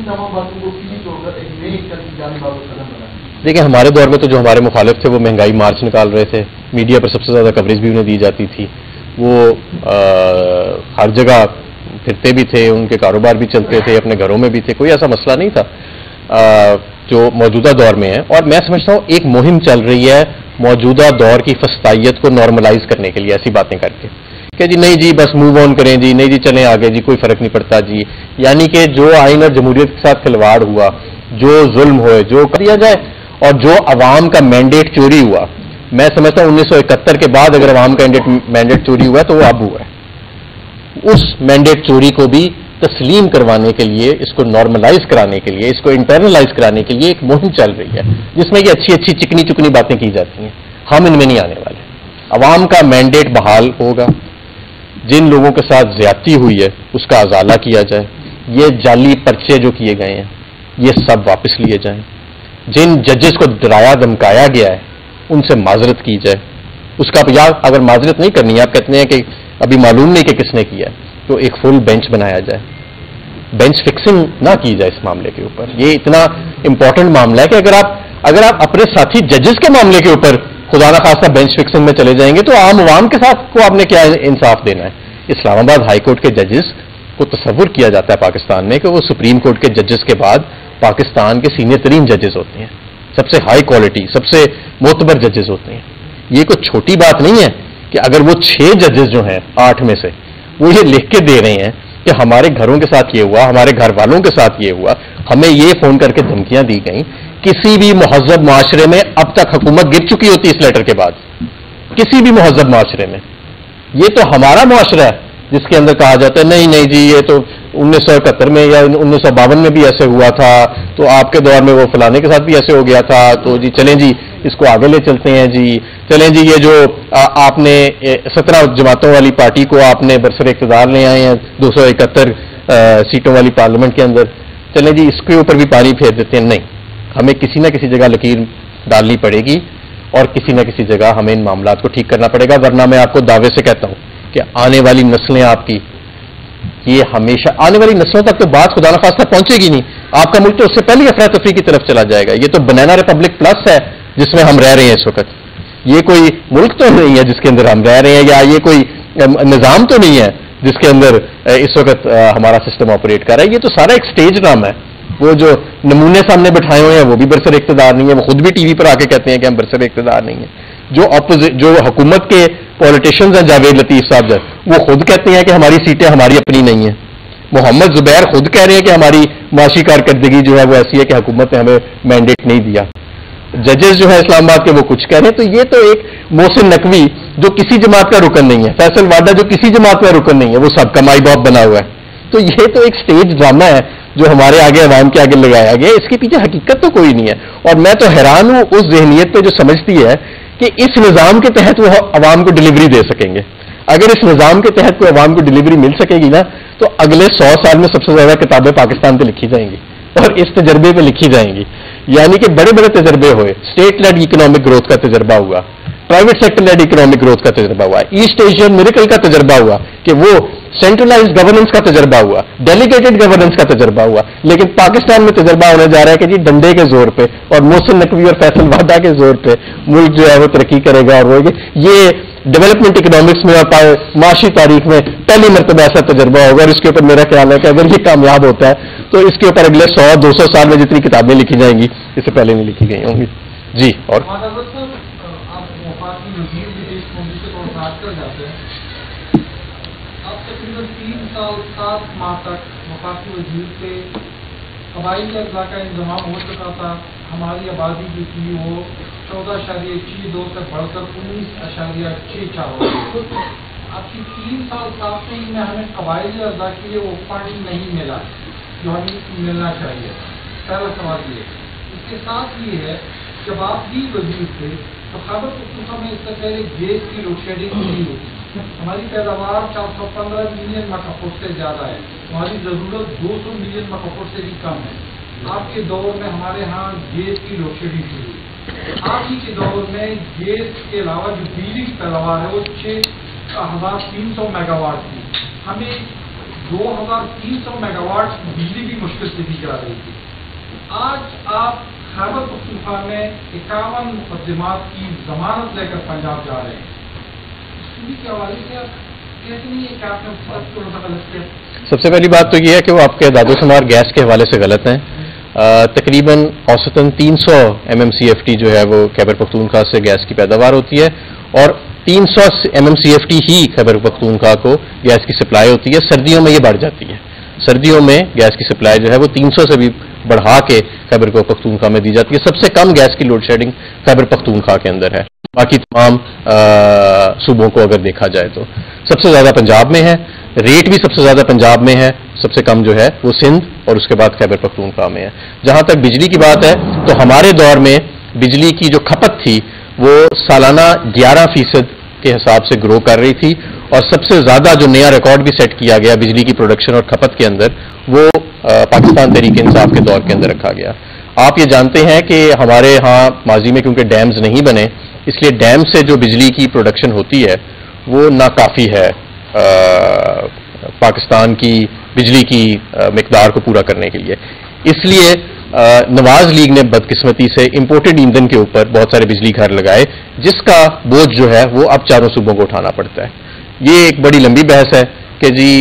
تمام باتوں کو پیچھے چھوڑ کر ایک نئی جانب قدم بڑھا. دیکھیں ہمارے دور میں تو جو ہمارے مخالف تھے وہ مہنگائی مارچ نکال رہے تھے، میڈیا پر سب سے زیادہ کوریج بھی انہیں دی جاتی تھی، وہ ہر جگہ پھرتے بھی تھے، ان کے کاروبار بھی چلتے تھے، اپنے گھروں میں بھی تھے، کوئی ایسا مسئلہ نہیں تھا جو موجودہ دور میں ہے. اور میں سمجھتا ہوں ایک مہم چل رہی ہے موجودہ دور کی فسطائیت کو نارملائز کرنے کے لیے، ایسی باتیں کر کے کہ جی نہیں جی بس موو آن کریں جی، نہیں جی چلیں آگے جی، کوئی فرق نہیں پڑتا جی. یعنی کہ جو آئین اور جمہوریت کے ساتھ کھلواڑ ہوا، جو ظلم ہوئے، جو کیا جائے، اور جو عوام کا مینڈیٹ چوری ہوا، میں سمجھتا ہوں 1971 کے بعد اگر عوام کا مینڈیٹ چوری ہوا تو وہ اب ہوا ہے. اس مینڈیٹ چوری کو بھی تسلیم کروانے کے لیے، اس کو نارملائز کرانے کے لیے، اس کو انٹرنلائز کرانے کے لیے ایک مہم چل رہی ہے جس میں یہ اچھی اچھی چکنی چکنی باتیں کی جاتی ہیں. ہم ان میں نہیں آنے والے. عوام کا مینڈیٹ بحال ہوگا، جن لوگوں کے ساتھ زیادتی ہوئی ہے اس کا ازالہ کیا جائے، یہ جعلی پرچے جو کیے گئے ہیں یہ سب واپس لیے جائیں، جن ججز کو ڈرایا دھمکایا گیا ہے ان سے معذرت کی جائے. اس کا یا اگر معذرت نہیں کرنی ہے، آپ کہتے ہیں کہ ابھی معلوم نہیں کہ کس نے کیا ہے، تو ایک فل بینچ بنایا جائے. بینچ فکسنگ نہ کی جائے اس معاملے کے اوپر. یہ اتنا امپورٹنٹ معاملہ ہے کہ اگر آپ اپنے ساتھی ججز کے معاملے کے اوپر خدا نخواستہ بینچ فکسنگ میں چلے جائیں گے تو عام عوام کے ساتھ کو آپ نے کیا انصاف دینا ہے. اسلام آباد ہائی کورٹ کے ججز کو تصور کیا جاتا ہے پاکستان میں کہ وہ سپریم کورٹ کے ججز کے بعد پاکستان کے سینئر ترین ججز ہوتے ہیں، سب سے ہائی کوالٹی، سب سے معتبر ججز ہوتے ہیں. یہ کوئی چھوٹی بات نہیں ہے کہ اگر وہ 6 ججز جو ہیں 8 میں سے وہ یہ لکھ کے دے رہے ہیں کہ ہمارے گھروں کے ساتھ یہ ہوا، ہمارے گھر والوں کے ساتھ یہ ہوا، ہمیں یہ فون کر کے دھمکیاں دی گئیں. کسی بھی مہذب معاشرے میں اب تک حکومت گر چکی ہوتی اس لیٹر کے بعد، کسی بھی مہذب معاشرے میں. یہ تو ہمارا معاشرہ ہے جس کے اندر کہا جاتا ہے نہیں نہیں جی یہ تو 1971 میں یا 1952 میں بھی ایسے ہوا تھا، تو آپ کے دور میں وہ فلانے کے ساتھ بھی ایسے ہو گیا تھا، تو جی چلیں جی اس کو آگے لے چلتے ہیں جی. چلیں جی یہ جو آپ نے 17 جماعتوں والی پارٹی کو آپ نے برسر اقتدار لے آئے ہیں 271 سیٹوں والی پارلیمنٹ کے اندر، چلیں جی اس کے اوپر بھی پانی پھیر دیتے ہیں. نہیں، ہمیں کسی نہ کسی جگہ لکیر ڈالنی پڑے گی اور کسی نہ کسی جگہ ہمیں ان معاملات کو ٹھیک کرنا پڑے گا. ورنہ میں آپ کو دعوے سے کہتا ہوں کہ آنے والی نسلیں آپ کی، یہ ہمیشہ آنے والی نسلوں تک تو بات خدا نخواستہ پہنچے گی نہیں. آپ کا ملک تو اس سے پہلے افراتفری کی طرف چلا جائے گا. یہ تو بنانا ریپبلک پلس ہے جس میں ہم رہ رہے ہیں اس وقت. یہ کوئی ملک تو نہیں ہے جس کے اندر ہم رہ رہے ہیں، یا یہ کوئی نظام تو نہیں ہے جس کے اندر اس وقت ہمارا سسٹم آپریٹ کر رہا ہے. یہ تو سارا ایک سٹیج ڈرامہ ہے. وہ جو نمونے سامنے بٹھائے ہوئے ہیں وہ بھی برسر اقتدار نہیں ہے، وہ خود بھی ٹی وی پر آ کے کہتے ہیں کہ ہم برسر اقتدار نہیں ہیں. جو حکومت کے پولیٹیشینز ہیں، جاوید لطیف صاحب وہ خود کہتے ہیں کہ ہماری سیٹیں ہماری اپنی نہیں ہیں. محمد زبیر خود کہہ رہے ہیں کہ ہماری معاشی کارکردگی جو ہے وہ ایسی ہے کہ حکومت نے ہمیں مینڈیٹ نہیں دیا. ججز جو ہے اسلام آباد کے وہ کچھ کہہ رہے ہیں. تو یہ تو ایک محسن نقوی جو کسی جماعت کا رکن نہیں ہے، فیصل وادہ جو کسی جماعت کا رکن نہیں ہے، وہ سب کا مائی باپ بنا ہوا ہے. تو یہ تو ایک سٹیج ڈرامہ ہے جو ہمارے آگے عوام کے آگے لگایا گیا. اس کے پیچھے حقیقت تو کوئی نہیں ہے. اور میں تو حیران ہوں اس ذہنیت پہ جو سمجھتی ہے کہ اس نظام کے تحت وہ عوام کو ڈلیوری دے سکیں گے. اگر اس نظام کے تحت کوئی عوام کو ڈلیوری مل سکے گی نا تو اگلے 100 سال میں سب سے زیادہ کتابیں پاکستان پہ لکھی جائیں گی اور اس تجربے پہ لکھی جائیں گی. یعنی کہ بڑے بڑے تجربے ہوئے، اسٹیٹ لیڈ اکنامک گروتھ کا تجربہ ہوا، private sector lead economic growth کا تجربہ ہوا، ایسٹ ایشین میریکل کا تجربہ ہوا کہ وہ سینٹرلائزڈ گورننس کا تجربہ ہوا، ڈیلیگیٹڈ گورننس کا تجربہ ہوا. لیکن پاکستان میں تجربہ ہونے جا رہا ہے کہ جی ڈنڈے کے زور پہ اور محسن نقوی اور فیصل وادہ کے زور پہ ملک جو ہے وہ ترقی کرے گا. اور یہ ڈیولپمنٹ اکنامکس میں اور معاشی تاریخ میں پہلی مرتبہ ایسا تجربہ ہوگا. اور اس کے اوپر میرا خیال ہے کہ اگر یہ کامیاب ہوتا ہے تو اس کے اوپر اگلے 100-200 سال میں جتنی کتابیں لکھی جائیں گی اس سے پہلے نہیں لکھی گئی ہوں گی. جی اور قبائلی اضلاع کا انضمام ہو چکا تھا. ہماری آبادی جو تھی وہ 14.62 سے بڑھ کر 19.64 ہو گئی. اب کی 3 سال 7 مہینے میں ہمیں قبائلی اضلاع کے لیے وہ فنڈ نہیں ملا جو ہمیں ملنا چاہیے. پہلا سوال یہ. اس کے ساتھ یہ ہے جب آپ بھی وزیر تھے تو خیبر پختونخوا میں اس سے پہلے گیس کی لوڈ شیڈنگ نہیں ہوتی. ہماری پیداوار 415 ملین مکہ فٹ سے زیادہ ہے. ہماری ضرورت 200 ملین مکہ فٹ سے بھی کم ہے. آپ کے دور میں ہمارے ہاں گیس کی لوڈ شیڈنگ شروع ہوئی. آپ ہی کے دور میں گیس کے علاوہ جو بجلی کی پیداوار ہے وہ 6300 میگا واٹ تھی. ہمیں 2300 मेगावाट बिजली भी मुश्किल से दी जा रही थी। आज आप खैबर पख्तूनख्वा में 51 मुकदमात की जमानत लेकर पंजाब जा रहे हैं। इसी के हवाले से आप कहते नहीं है कि आपने थोड़ा सा गलत किया? सबसे पहली बात तो ये है कि वो आपके दादोशुमार गैस के हवाले से गलत हैं। तकरीबन औसतन 300 MMCFT जो है वो खैबर पख्तूनख्वा से गैस की पैदावार होती है और 300 MMCFT ही खैबर पख्तूनख्वा को गैस की सप्लाई होती है। सर्दियों में ये बढ़ जाती है, सर्दियों में गैस की सप्लाई जो है वो 300 से भी बढ़ा के खैबर पख्तूनख्वा में दी जाती है। सबसे कम गैस की लोड शेडिंग खैबर पख्तूनख्वा के अंदर है, बाकी तमाम सूबों को अगर देखा जाए तो सबसे ज़्यादा पंजाब में है, रेट भी सबसे ज़्यादा पंजाब में है, सबसे कम जो है वो सिंध और उसके बाद खैबर पख्तूनख्वा में है। जहाँ तक बिजली की बात है तो हमारे दौर में बिजली की जो खपत थी वो सालाना 11% के हिसाब से ग्रो कर रही थी और सबसे ज़्यादा जो नया रिकॉर्ड भी सेट किया गया बिजली की प्रोडक्शन और खपत के अंदर वो पाकिस्तान तहरीक इंसाफ के दौर के अंदर रखा गया। आप ये जानते हैं कि हमारे यहाँ माजी में क्योंकि डैम्स नहीं बने इसलिए डैम से जो बिजली की प्रोडक्शन होती है वो नाकाफ़ी है पाकिस्तान की बिजली की मिकदार को पूरा करने के लिए। इसलिए नवाज लीग ने बदकिस्मती से इंपोर्टेड ईंधन के ऊपर बहुत सारे बिजली घर लगाए जिसका बोझ जो है वो अब चारों सूबों को उठाना पड़ता है। ये एक बड़ी लंबी बहस है कि जी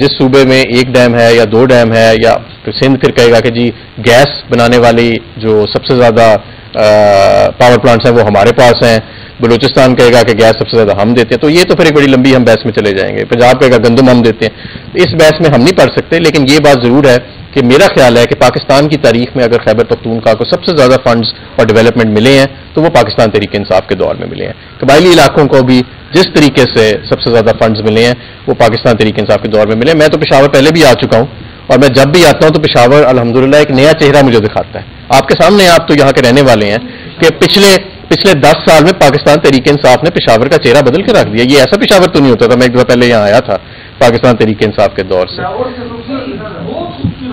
जिस सूबे में एक डैम है या 2 डैम है या सिंध फिर कहेगा कि जी गैस बनाने वाली जो सबसे ज़्यादा पावर प्लांट्स हैं वो हमारे पास हैं, बलूचिस्तान कहेगा कि गैस सबसे ज़्यादा हम देते हैं। तो ये तो फिर एक बड़ी लंबी हम बहस में चले जाएंगे। पंजाब कहेगा गंदम हम देते हैं। तो इस बहस में हम नहीं पढ़ सकते, लेकिन ये बात ज़रूर है कि मेरा ख्याल है कि पाकिस्तान की तारीख में अगर खैबर पख्तूनख्वा को सबसे ज़्यादा फंड्स और डेवलपमेंट मिले हैं तो वो पाकिस्तान तहरीक इंसाफ के दौर में मिले हैं। कबायली इलाकों को भी जिस तरीके से सबसे ज़्यादा फंड्स मिले हैं वो पाकिस्तान तहरीक इंसाफ के दौर में मिले। मैं तो पेशावर पहले भी आ चुका हूँ और मैं जब भी आता हूँ तो पेशावर अल्हम्दुलिल्लाह एक नया चेहरा मुझे दिखाता है। आपके सामने आप तो यहाँ के रहने वाले हैं कि पिछले 10 साल में पाकिस्तान तहरीक इंसाफ ने पेशावर का चेहरा बदल के रख दिया। ये ऐसा पेशावर तो नहीं होता था। मैं एक दफा पहले यहाँ आया था पाकिस्तान तहरीक इंसाफ के दौर से।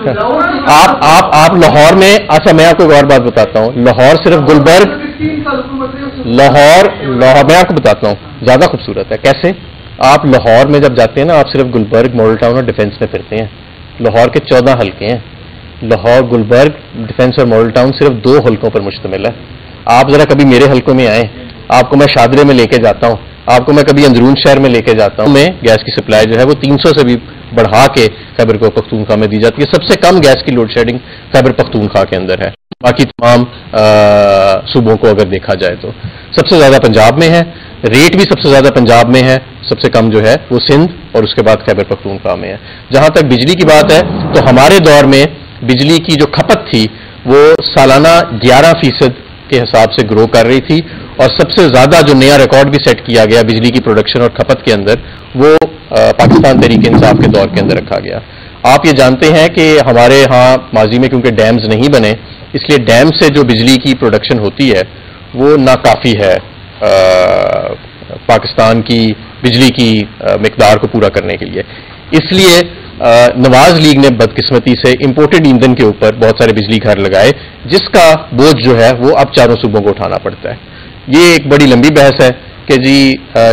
आप लाहौर में, अच्छा मैं आपको एक और बात बताता हूँ, लाहौर सिर्फ गुलबर्ग, लाहौर मैं आपको बताता हूँ ज्यादा खूबसूरत है। कैसे? आप लाहौर में जब जाते हैं ना आप सिर्फ गुलबर्ग, मॉडल टाउन और डिफेंस में फिरते हैं। लाहौर के 14 हल्के हैं। लाहौर, गुलबर्ग, डिफेंस और मॉडल टाउन सिर्फ 2 हल्कों पर मुश्तमिल है। आप जरा कभी मेरे हल्कों में आए, आपको मैं शादरे में लेके जाता हूँ, आपको मैं कभी अंदरून शहर में लेके जाता हूँ। में गैस की सप्लाई जो है वो 300 से भी बढ़ा के खैबर पख्तूनख्वा में दी जाती है। सबसे कम गैस की लोड शेडिंग खैबर पख्तूनख्वा के अंदर है, बाकी तमाम सूबों को अगर देखा जाए तो सबसे ज़्यादा पंजाब में है, रेट भी सबसे ज़्यादा पंजाब में है, सबसे कम जो है वो सिंध और उसके बाद खैबर पख्तूनख्वा में है। जहाँ तक बिजली की बात है तो हमारे दौर में बिजली की जो खपत थी वो सालाना 11% के हिसाब से ग्रो कर रही थी और सबसे ज़्यादा जो नया रिकॉर्ड भी सेट किया गया बिजली की प्रोडक्शन और खपत के अंदर वो पाकिस्तान तहरीक इंसाफ के दौर के अंदर रखा गया। आप ये जानते हैं कि हमारे यहाँ माजी में क्योंकि डैम्स नहीं बने इसलिए डैम से जो बिजली की प्रोडक्शन होती है वो नाकाफ़ी है पाकिस्तान की बिजली की मिकदार को पूरा करने के लिए। इसलिए नवाज लीग ने बदकिस्मती से इंपोर्टेड ईंधन के ऊपर बहुत सारे बिजली घर लगाए जिसका बोझ जो है वो अब चारों सूबों को उठाना पड़ता है। ये एक बड़ी लंबी बहस है कि जी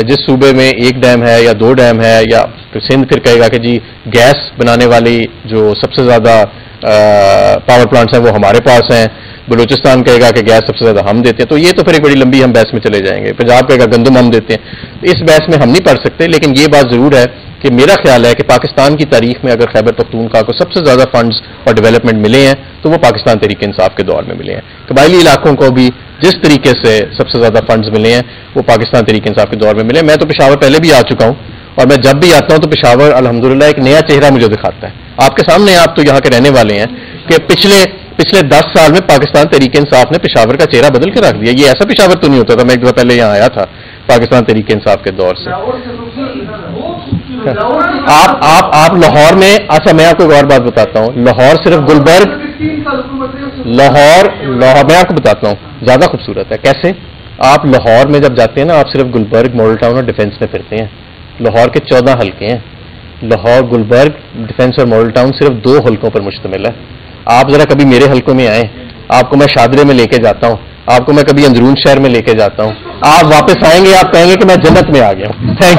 जिस सूबे में एक डैम है या 2 डैम है या सिंध फिर कहेगा कि जी गैस बनाने वाली जो सबसे ज़्यादा पावर प्लांट्स हैं वो हमारे पास हैं, बलूचिस्तान कहेगा कि गैस सबसे ज़्यादा हम देते हैं। तो ये तो फिर एक बड़ी लंबी हम बहस में चले जाएंगे। पंजाब कहेगा गंदम हम देते हैं। इस बहस में हम नहीं पढ़ सकते, लेकिन ये बात ज़रूर है कि मेरा ख्याल है कि पाकिस्तान की तारीख में अगर खैबर पख्तूनख्वा को सबसे ज़्यादा फंड्स और डेवलपमेंट मिले हैं तो वो पाकिस्तान तहरीक इंसाफ के दौर में मिले हैं। कबायली इलाकों को भी जिस तरीके से सबसे ज़्यादा फंड्स मिले हैं वो पाकिस्तान तहरीक इंसाफ के दौर में मिले हैं। मैं तो पेशावर पहले भी आ चुका हूँ और मैं जब भी आता हूँ तो पेशावर अल्हम्दुलिल्लाह एक नया चेहरा मुझे दिखाता है। आपके सामने आप तो यहाँ के रहने वाले हैं कि पिछले 10 साल में पाकिस्तान तहरीक इंसाफ ने पेशावर का चेहरा बदल के रख दिया। ये ऐसा पेशावर तो नहीं होता था। मैं एक दफा पहले यहाँ आया था पाकिस्तान तहरीक इंसाफ के दौर से। आप लाहौर में, अच्छा मैं आपको एक और बात बताता हूँ, लाहौर सिर्फ गुलबर्ग, लाहौर मैं आपको बताता हूँ ज्यादा खूबसूरत है। कैसे? आप लाहौर में जब जाते हैं ना आप सिर्फ गुलबर्ग, मॉडल टाउन और डिफेंस में फिरते हैं। लाहौर के 14 हल्के हैं। लाहौर, गुलबर्ग, डिफेंस और मॉडल टाउन सिर्फ 2 हल्कों पर मुश्तमिल है। आप जरा कभी मेरे हल्कों में आए, आपको मैं शादरे में लेके जाता हूँ, आपको मैं कभी अंदरून शहर में लेके जाता हूँ। आप वापस आएंगे, आप कहेंगे कि मैं जन्नत में आ गया हूँ। थैंक